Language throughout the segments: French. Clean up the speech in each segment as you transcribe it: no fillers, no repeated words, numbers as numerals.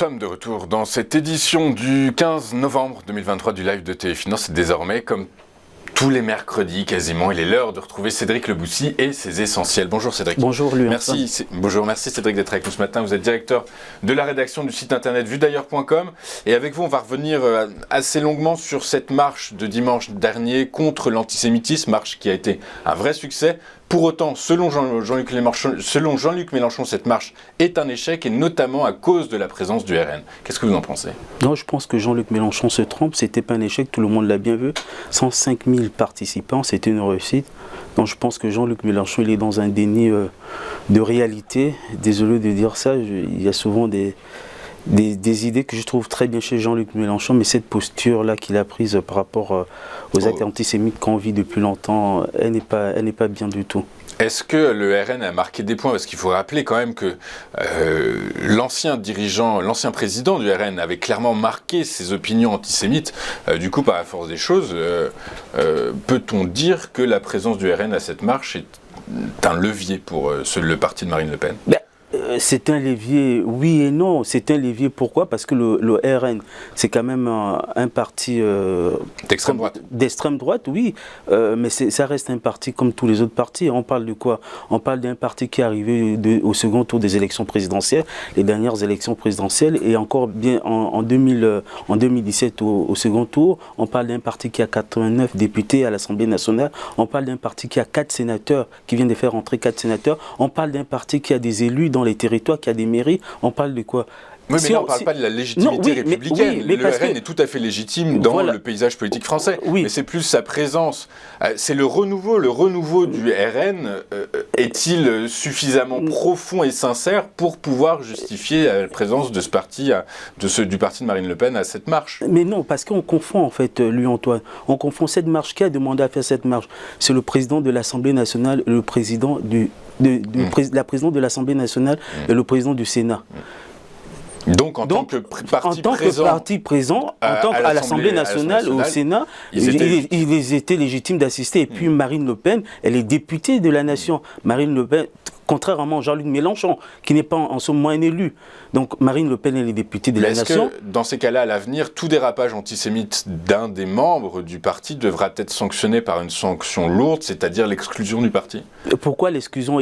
sommes de retour dans cette édition du 15 novembre 2023 du live de Téléfinance. C'est désormais, comme tous les mercredis quasiment, il est l'heure de retrouver Cédric Leboussy et ses essentiels. Bonjour Cédric. Bonjour Lui. Merci Cédric d'être avec nous ce matin. Vous êtes directeur de la rédaction du site internet vuedailleurs.com et avec vous on va revenir assez longuement sur cette marche de dimanche dernier contre l'antisémitisme, marche qui a été un vrai succès. Pour autant, selon Jean-Luc Mélenchon, cette marche est un échec et notamment à cause de la présence du RN. Qu'est-ce que vous en pensez ? Non, je pense que Jean-Luc Mélenchon se trompe, c'était pas un échec, tout le monde l'a bien vu. 105 000 participants, c'était une réussite. Donc je pense que Jean-Luc Mélenchon, il est dans un déni de réalité. Désolé de dire ça, il y a souvent des idées que je trouve très bien chez Jean-Luc Mélenchon, mais cette posture-là qu'il a prise par rapport aux actes antisémites qu'on vit depuis longtemps, elle n'est pas bien du tout. Est-ce que le RN a marqué des points ? Parce qu'il faut rappeler quand même que l'ancien président du RN avait clairement marqué ses opinions antisémites. Du coup, par la force des choses, peut-on dire que la présence du RN à cette marche est un levier pour le parti de Marine Le Pen ? C'est un levier, oui et non. C'est un levier, pourquoi ? Parce que le RN, c'est quand même un parti d'extrême droite. D'extrême droite, oui. Mais ça reste un parti comme tous les autres partis. On parle de quoi ? On parle d'un parti qui est arrivé au second tour des élections présidentielles, les dernières élections présidentielles, et encore bien en 2017 au second tour. On parle d'un parti qui a 89 députés à l'Assemblée nationale. On parle d'un parti qui a 4 sénateurs, qui vient de faire entrer 4 sénateurs. On parle d'un parti qui a des élus dans les territoires, qui a des mairies. On parle de quoi ? Oui, mais là, on ne parle pas de la légitimité républicaine. Le RN est tout à fait légitime dans le paysage politique français. Oui. Mais c'est plus sa présence. C'est le renouveau. Le renouveau du RN est-il suffisamment profond et sincère pour pouvoir justifier la présence de ce parti, du parti de Marine Le Pen à cette marche ? Mais non, parce qu'on confond en fait, lui Antoine. On confond cette marche. Qui a demandé à faire cette marche ? C'est le président de l'Assemblée nationale, le président la présidente de l'Assemblée nationale et le président du Sénat. Donc, en tant que parti présent à l'Assemblée nationale, au Sénat, ils étaient légitimes d'assister. Et puis Marine Le Pen, elle est députée de la nation. Marine Le Pen, contrairement à Jean-Luc Mélenchon, qui n'est pas en ce moment un élu. Donc Marine Le Pen, elle est députée de la nation. Est-ce que, dans ces cas-là, à l'avenir, tout dérapage antisémite d'un des membres du parti devra être sanctionné par une sanction lourde, c'est-à-dire l'exclusion du parti ? Pourquoi l'exclusion ?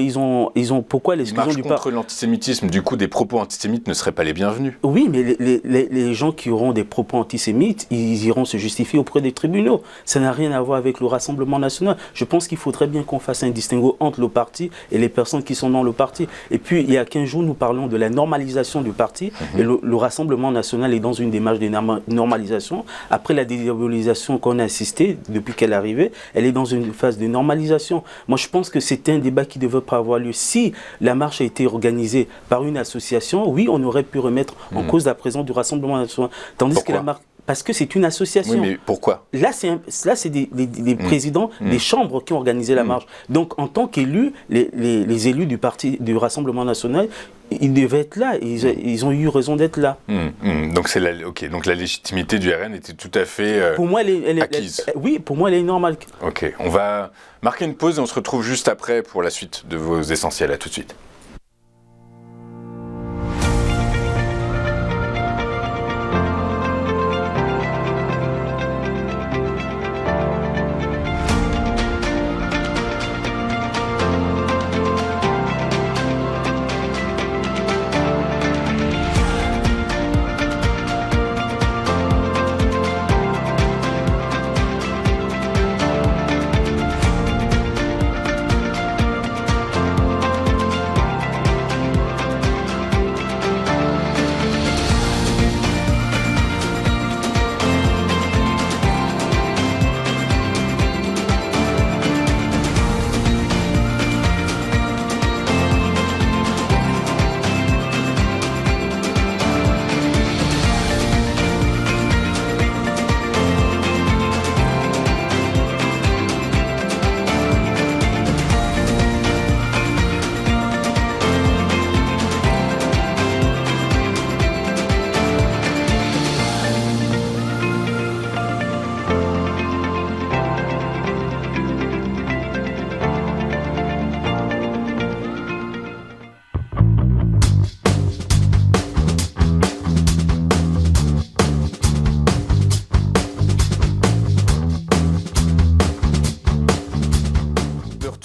Pourquoi l'exclusion du parti ? Contre l'antisémitisme, du coup, des propos antisémites ne seraient pas les bienvenus. Oui, mais les gens qui auront des propos antisémites, ils iront se justifier auprès des tribunaux. Ça n'a rien à voir avec le Rassemblement national. Je pense qu'il faudrait bien qu'on fasse un distinguo entre le parti et les personnes qui sont dans le parti. Et puis, il y a 15 jours, nous parlons de la normalisation du parti. Et le Rassemblement national est dans une démarche de normalisation. Après la dédiabolisation qu'on a assistée depuis qu'elle est arrivée, elle est dans une phase de normalisation. Moi, je pense que c'était un débat qui ne devait pas avoir lieu. Si la marche a été organisée par une association, oui, on aurait pu remettre en cause la présence du Rassemblement national. Tandis que la marche... Parce que c'est une association. Oui, mais pourquoi ? Là, c'est des présidents des chambres qui ont organisé la marche. Donc, en tant qu'élus, les élus du Rassemblement national, ils devaient être là. Ils ont eu raison d'être là. Donc, donc la légitimité du RN était tout à fait pour moi, acquise. Oui, pour moi, elle est normale. Ok, on va marquer une pause et on se retrouve juste après pour la suite de vos essentiels. À tout de suite.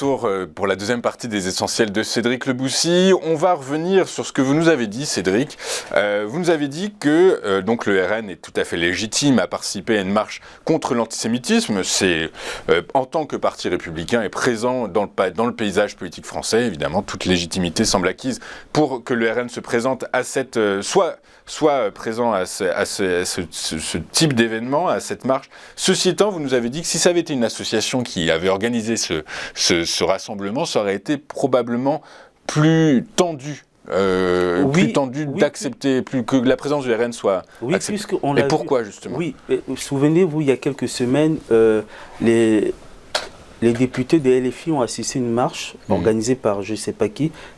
retour pour la deuxième partie des Essentiels de Cédric Leboussy. On va revenir sur ce que vous nous avez dit, Cédric. Vous nous avez dit que donc le RN est tout à fait légitime à participer à une marche contre l'antisémitisme. C'est en tant que parti républicain est présent dans le paysage politique français. Évidemment, toute légitimité semble acquise pour que le RN se présente à cette soit présent à ce type d'événement, à cette marche. Ceci étant, vous nous avez dit que si ça avait été une association qui avait organisé ce rassemblement, ça aurait été probablement plus tendu. D'accepter, plus que la présence du RN soit acceptée. Et pourquoi, justement? Oui, souvenez-vous, il y a quelques semaines, les députés de LFI ont assisté à une marche organisée par je ne sais pas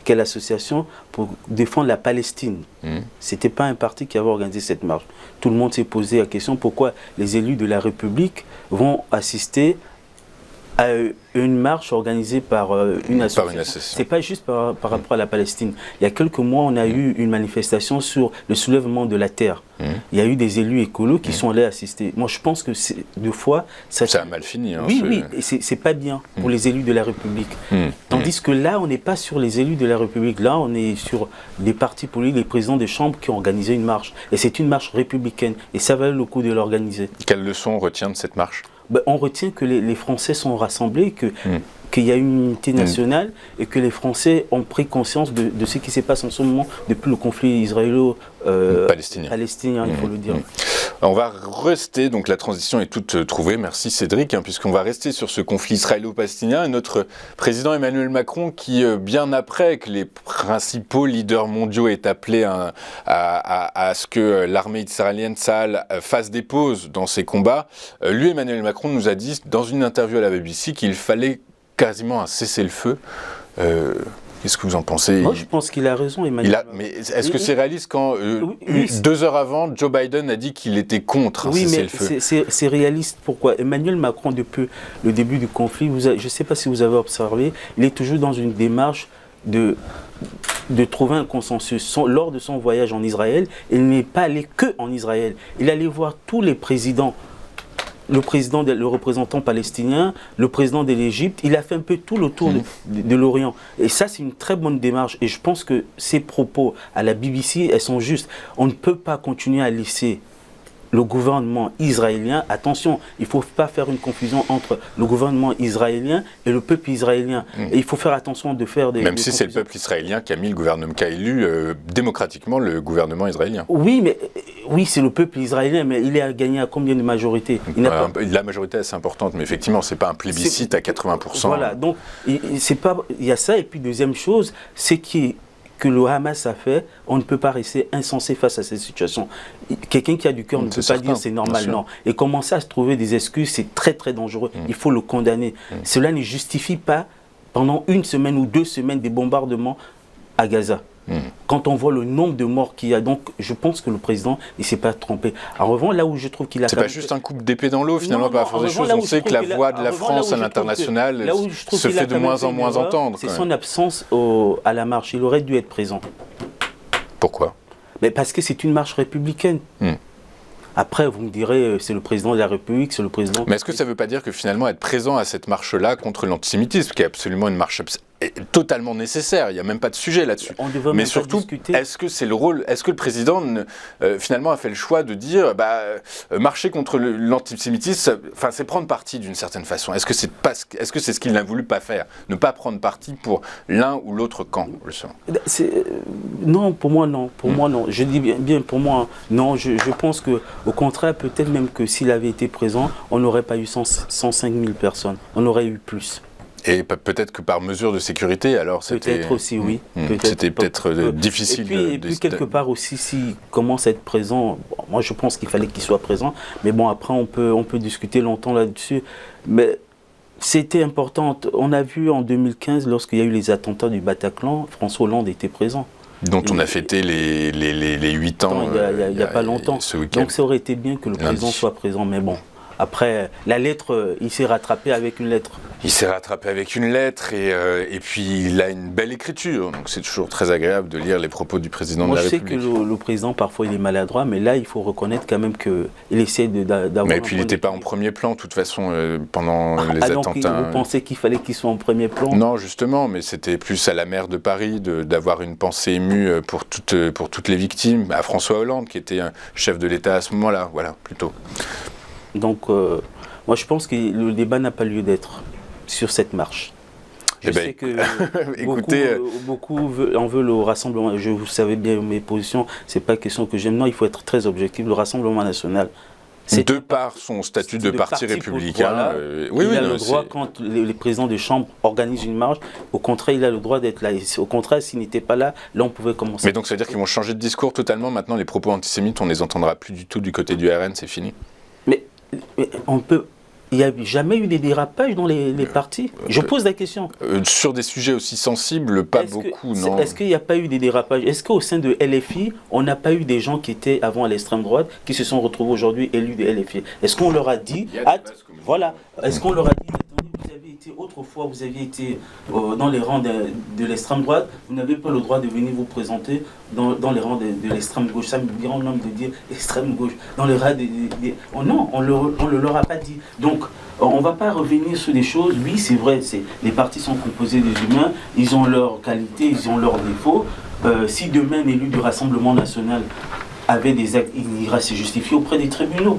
quelle association, pour défendre la Palestine. Ce n'était pas un parti qui avait organisé cette marche. Tout le monde s'est posé la question pourquoi les élus de la République vont assister à une marche organisée par une association. Ce n'est pas juste par rapport à la Palestine. Il y a quelques mois, on a eu une manifestation sur le soulèvement de la terre. Il y a eu des élus écolos qui sont allés assister. Moi, je pense que deux fois... Ça a mal fini. Hein, oui, c'est pas bien pour les élus de la République. Tandis que là, on n'est pas sur les élus de la République. Là, on est sur des partis politiques, les présidents des chambres qui ont organisé une marche. Et c'est une marche républicaine. Et ça valait le coup de l'organiser. Quelle leçon on retient de cette marche? On retient que les Français sont rassemblés, qu'il y a une unité nationale et que les Français ont pris conscience de ce qui se passe en ce moment depuis le conflit israélo-palestinien, il faut le dire. On va rester, donc la transition est toute trouvée, merci Cédric, puisqu'on va rester sur ce conflit israélo-palestinien et notre président Emmanuel Macron qui, bien après que les principaux leaders mondiaux aient appelé à ce que l'armée israélienne Tsahal fasse des pauses dans ses combats, lui Emmanuel Macron nous a dit dans une interview à la BBC qu'il fallait quasiment un cessez-le-feu. Qu'est-ce que vous en pensez? Moi, je pense qu'il a raison, Emmanuel. Mais est-ce que c'est réaliste quand 2 heures avant, Joe Biden a dit qu'il était contre un cessez-le-feu? Oui, mais c'est réaliste. Pourquoi? Emmanuel Macron, depuis le début du conflit, je ne sais pas si vous avez observé, il est toujours dans une démarche de trouver un consensus. Lors de son voyage en Israël, il n'est pas allé que en Israël. Il allait voir tous les présidents. Le représentant palestinien, le président de l'Égypte, il a fait un peu tout le tour de l'Orient. Et ça, c'est une très bonne démarche. Et je pense que ces propos à la BBC, elles sont justes. On ne peut pas continuer à laisser le gouvernement israélien, attention, il ne faut pas faire une confusion entre le gouvernement israélien et le peuple israélien. Et il faut faire attention de faire des... Même si c'est le peuple israélien qui a mis le gouvernement, qui a élu démocratiquement le gouvernement israélien. Oui, c'est le peuple israélien, mais il a gagné à combien de majorité? La majorité est assez importante, mais effectivement, ce n'est pas un plébiscite à 80%. Voilà, donc il y a ça, et puis deuxième chose, c'est que le Hamas a fait, on ne peut pas rester insensé face à cette situation. Quelqu'un qui a du cœur ne peut pas dire c'est normal, non. Et commencer à se trouver des excuses, c'est très très dangereux. Il faut le condamner. Cela ne justifie pas, pendant 1 semaine ou 2 semaines, des bombardements à Gaza. Quand on voit le nombre de morts qu'il y a, donc je pense que le président ne s'est pas trompé. En revanche, là où je trouve qu'il a... C'est pas juste un coup d'épée dans l'eau, finalement, par la force des choses. On sait que la voix de la France à l'international se fait de moins en moins entendre. C'est son absence à la marche. Il aurait dû être présent. Pourquoi? Parce que c'est une marche républicaine. Après, vous me direz, c'est le président de la République, c'est le président... Mais est-ce que ça ne veut pas dire que finalement être présent à cette marche-là contre l'antisémitisme, qui est absolument une marche totalement nécessaire, il n'y a même pas de sujet là-dessus. Mais surtout, est-ce que c'est le rôle, est-ce que le président finalement a fait le choix de dire marcher contre l'antisémitisme, c'est prendre parti d'une certaine façon? Est-ce que c'est ce qu'il n'a voulu pas faire? Ne pas prendre parti pour l'un ou l'autre camp, justement? Non, pour moi non. Pour moi non. Je dis bien pour moi non. Je pense que au contraire, peut-être même que s'il avait été présent, on n'aurait pas eu 105 000 personnes. On aurait eu plus. Et peut-être que par mesure de sécurité, alors c'était... Peut-être aussi, oui. C'était peut-être difficile. Et puis quelque part aussi, s'il commence à être présent, moi je pense qu'il fallait qu'il soit présent, mais bon, après on peut discuter longtemps là-dessus. Mais c'était important. On a vu en 2015, lorsqu'il y a eu les attentats du Bataclan, François Hollande était présent. Dont on a fêté les 8 ans il n'y a pas longtemps. Ce week-end. Donc ça aurait été bien que le président soit présent, mais bon. Après, la lettre, il s'est rattrapé avec une lettre. Il s'est rattrapé avec une lettre et puis il a une belle écriture. Donc c'est toujours très agréable de lire les propos du président de la République. Moi, je sais que le président, parfois, il est maladroit, mais là, il faut reconnaître quand même qu'il essaie d'avoir... Mais puis il n'était pas en premier plan, de toute façon, pendant les attentats. Donc, vous pensez qu'il fallait qu'il soit en premier plan? Non, justement, mais c'était plus à la maire de Paris d'avoir une pensée émue pour toutes les victimes, à François Hollande, qui était un chef de l'État à ce moment-là, voilà, plutôt. Donc, moi, je pense que le débat n'a pas lieu d'être sur cette marche. Je sais que écoutez, beaucoup en veulent au Rassemblement. Vous savez bien mes positions, c'est pas question que j'aime. Non, il faut être très objectif. Le Rassemblement national, de par son statut de parti républicain, il a le droit, quand les présidents de chambre organisent une marche, au contraire, il a le droit d'être là. Et au contraire, s'il n'était pas là, là, on pouvait commencer. Mais donc, ça veut dire qu'ils vont changer de discours totalement. Maintenant, les propos antisémites, on ne les entendra plus du tout du côté du RN, c'est fini. Mais on peut... Il n'y a jamais eu des dérapages dans les partis? Je pose la question. Sur des sujets aussi sensibles, pas beaucoup, non. Est-ce qu'il n'y a pas eu des dérapages? Est-ce qu'au sein de LFI, on n'a pas eu des gens qui étaient avant à l'extrême droite, qui se sont retrouvés aujourd'hui élus de LFI? Est-ce qu'on leur a dit... Voilà. Est-ce qu'on leur a dit... Autrefois, vous aviez été dans les rangs de l'extrême droite, vous n'avez pas le droit de venir vous présenter dans les rangs de l'extrême gauche. Ça me grand nombre de dire extrême gauche. Dans les rangs oh non, on ne leur a pas dit. Donc, on ne va pas revenir sur des choses. Oui, c'est vrai, les partis sont composés des humains, ils ont leurs qualités, ils ont leurs défauts. Si demain, un élu du Rassemblement national avait des actes, il ira se justifier auprès des tribunaux.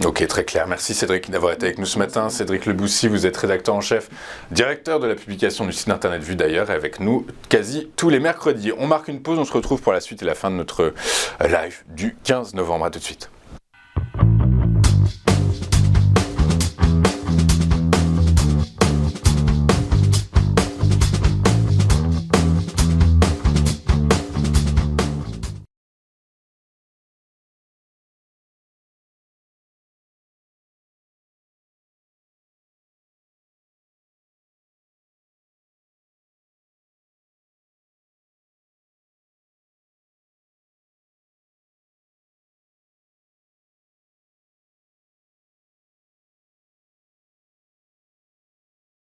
Ok, très clair. Merci Cédric d'avoir été avec nous ce matin. Cédric Leboussi, vous êtes rédacteur en chef, directeur de la publication du site internet Vue d'ailleurs, et avec nous quasi tous les mercredis. On marque une pause, on se retrouve pour la suite et la fin de notre live du 15 novembre. À tout de suite.